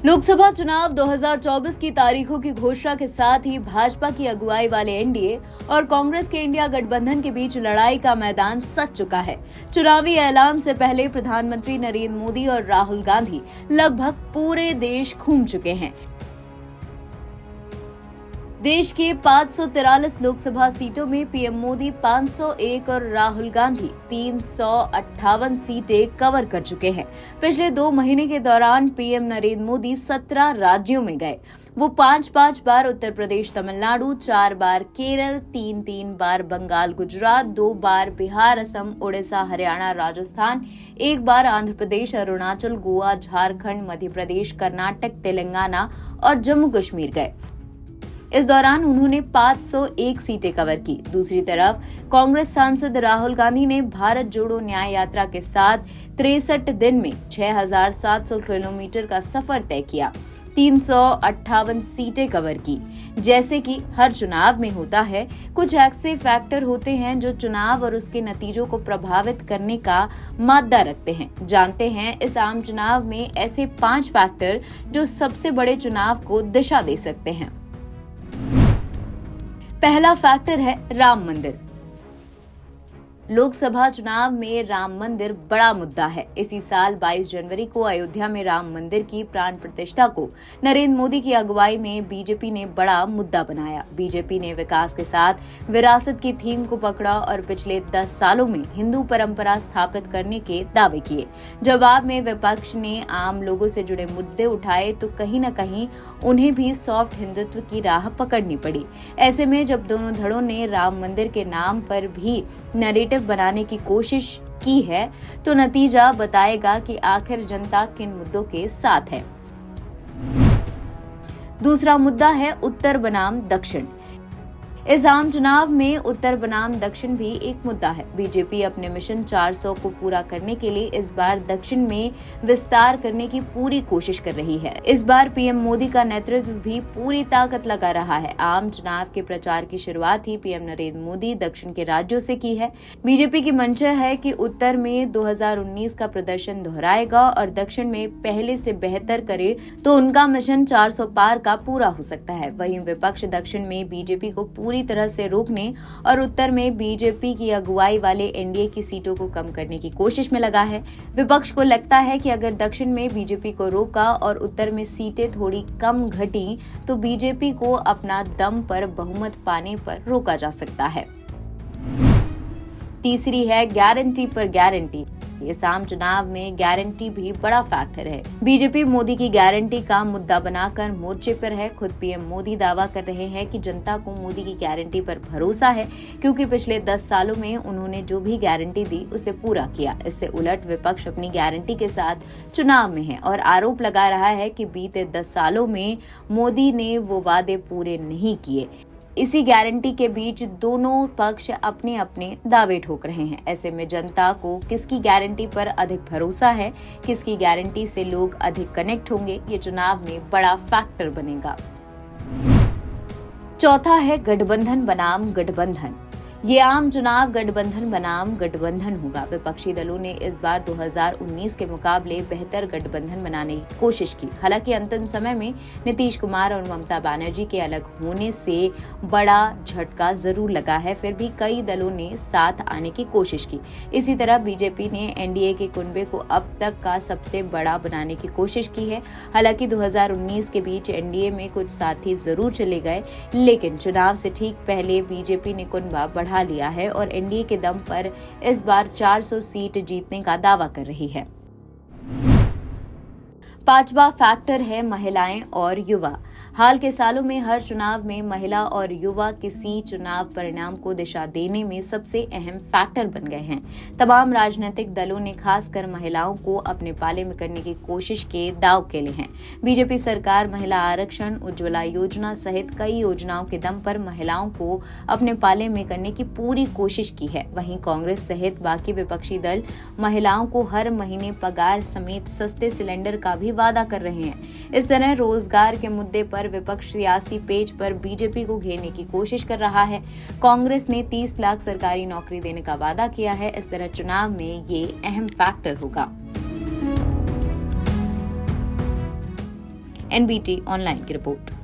लोकसभा चुनाव 2024 की तारीखों की घोषणा के साथ ही भाजपा की अगुवाई वाले एनडीए और कांग्रेस के इंडिया गठबंधन के बीच लड़ाई का मैदान सज चुका है। चुनावी ऐलान से पहले प्रधानमंत्री नरेंद्र मोदी और राहुल गांधी लगभग पूरे देश घूम चुके हैं। देश के 543 लोकसभा सीटों में पीएम मोदी 501 और राहुल गांधी 358 सीटें कवर कर चुके हैं। पिछले 2 महीने के दौरान पीएम नरेंद्र मोदी 17 राज्यों में गए। वो 5 बार उत्तर प्रदेश, तमिलनाडु, 4 बार केरल, 3 बार बंगाल, गुजरात, 2 बार बिहार, असम, उड़ीसा, हरियाणा, राजस्थान, 1 बार आंध्र प्रदेश, अरुणाचल, गोवा, झारखंड, मध्य प्रदेश, कर्नाटक, तेलंगाना और जम्मू कश्मीर गए। इस दौरान उन्होंने 501 सीटें कवर की। दूसरी तरफ कांग्रेस सांसद राहुल गांधी ने भारत जोड़ो न्याय यात्रा के साथ 63 दिन में 6,700 किलोमीटर का सफर तय किया, 358 सीटें कवर की। जैसे कि हर चुनाव में होता है, कुछ ऐसे फैक्टर होते हैं जो चुनाव और उसके नतीजों को प्रभावित करने का मादा रखते हैं। जानते हैं इस आम चुनाव में ऐसे 5 फैक्टर जो सबसे बड़े चुनाव को दिशा दे सकते हैं। पहला फैक्टर है राम मंदिर। लोकसभा चुनाव में राम मंदिर बड़ा मुद्दा है। इसी साल 22 जनवरी को अयोध्या में राम मंदिर की प्राण प्रतिष्ठा को नरेंद्र मोदी की अगुवाई में बीजेपी ने बड़ा मुद्दा बनाया। बीजेपी ने विकास के साथ विरासत की थीम को पकड़ा और पिछले 10 सालों में हिंदू परंपरा स्थापित करने के दावे किए। जवाब में विपक्ष ने आम लोगों से जुड़े मुद्दे उठाए तो कहीं न कहीं उन्हें भी सॉफ्ट हिंदुत्व की राह पकड़नी पड़ी। ऐसे में जब दोनों धड़ों ने राम मंदिर के नाम पर भी नैरेटिव बनाने की कोशिश की है तो नतीजा बताएगा कि आखिर जनता किन मुद्दों के साथ है। दूसरा मुद्दा है उत्तर बनाम दक्षिण। इस आम चुनाव में उत्तर बनाम दक्षिण भी एक मुद्दा है। बीजेपी अपने मिशन 400 को पूरा करने के लिए इस बार दक्षिण में विस्तार करने की पूरी कोशिश कर रही है। इस बार पीएम मोदी का नेतृत्व भी पूरी ताकत लगा रहा है। आम चुनाव के प्रचार की शुरुआत ही पीएम नरेंद्र मोदी दक्षिण के राज्यों से की है। बीजेपी की मंशा है कि उत्तर में 2019 का प्रदर्शन दोहराएगा और दक्षिण में पहले से बेहतर करे तो उनका मिशन 400 पार का पूरा हो सकता है। वहीं विपक्ष दक्षिण में बीजेपी को पूरी तरह से रोकने और उत्तर में बीजेपी की अगुवाई वाले एनडीए की सीटों को कम करने की कोशिश में लगा है। विपक्ष को लगता है कि अगर दक्षिण में बीजेपी को रोका और उत्तर में सीटें थोड़ी कम घटी तो बीजेपी को अपना दम पर बहुमत पाने पर रोका जा सकता है। तीसरी है गारंटी पर गारंटी। इस आम चुनाव में गारंटी भी बड़ा फैक्टर है। बीजेपी मोदी की गारंटी का मुद्दा बनाकर मोर्चे पर है। खुद पीएम मोदी दावा कर रहे हैं कि जनता को मोदी की गारंटी पर भरोसा है क्योंकि पिछले 10 सालों में उन्होंने जो भी गारंटी दी उसे पूरा किया। इससे उलट विपक्ष अपनी गारंटी के साथ चुनाव में है और आरोप लगा रहा है कि बीते 10 सालों में मोदी ने वो वादे पूरे नहीं किए। इसी गारंटी के बीच दोनों पक्ष अपने अपने दावे ठोक रहे हैं। ऐसे में जनता को किसकी गारंटी पर अधिक भरोसा है, किसकी गारंटी से लोग अधिक कनेक्ट होंगे, ये चुनाव में बड़ा फैक्टर बनेगा। चौथा है गठबंधन बनाम गठबंधन। ये आम चुनाव गठबंधन बनाम गठबंधन होगा। विपक्षी दलों ने इस बार 2019 के मुकाबले बेहतर गठबंधन बनाने की कोशिश की। हालांकि अंतिम समय में नीतीश कुमार और ममता बनर्जी के अलग होने से बड़ा झटका जरूर लगा है, फिर भी कई दलों ने साथ आने की कोशिश की। इसी तरह बीजेपी ने एनडीए के कुनबे को अब तक का सबसे बड़ा बनाने की कोशिश की है। हालांकि 2019 के बीच एनडीए में कुछ साथी जरूर चले गए, लेकिन चुनाव से ठीक पहले बीजेपी ने कुनबा बढ़ा लिया है और एनडीए के दम पर इस बार 400 सीट जीतने का दावा कर रही है। पांचवा फैक्टर है महिलाएं और युवा। हाल के सालों में हर चुनाव में महिला और युवा किसी चुनाव परिणाम को दिशा देने में सबसे अहम फैक्टर बन गए हैं। तमाम राजनीतिक दलों ने खासकर महिलाओं को अपने पाले में करने की कोशिश के दाव खेले हैं। बीजेपी सरकार महिला आरक्षण, उज्ज्वला योजना सहित कई योजनाओं के दम पर महिलाओं को अपने पाले में करने की पूरी कोशिश की है। वहीं कांग्रेस सहित बाकी विपक्षी दल महिलाओं को हर महीने पगार समेत सस्ते सिलेंडर का भी वादा कर रहे हैं। इस तरह रोजगार के मुद्दे पर विपक्ष सियासी पेज पर बीजेपी को घेरने की कोशिश कर रहा है। कांग्रेस ने 30 लाख सरकारी नौकरी देने का वादा किया है। इस तरह चुनाव में ये अहम फैक्टर होगा। NBT ऑनलाइन की रिपोर्ट।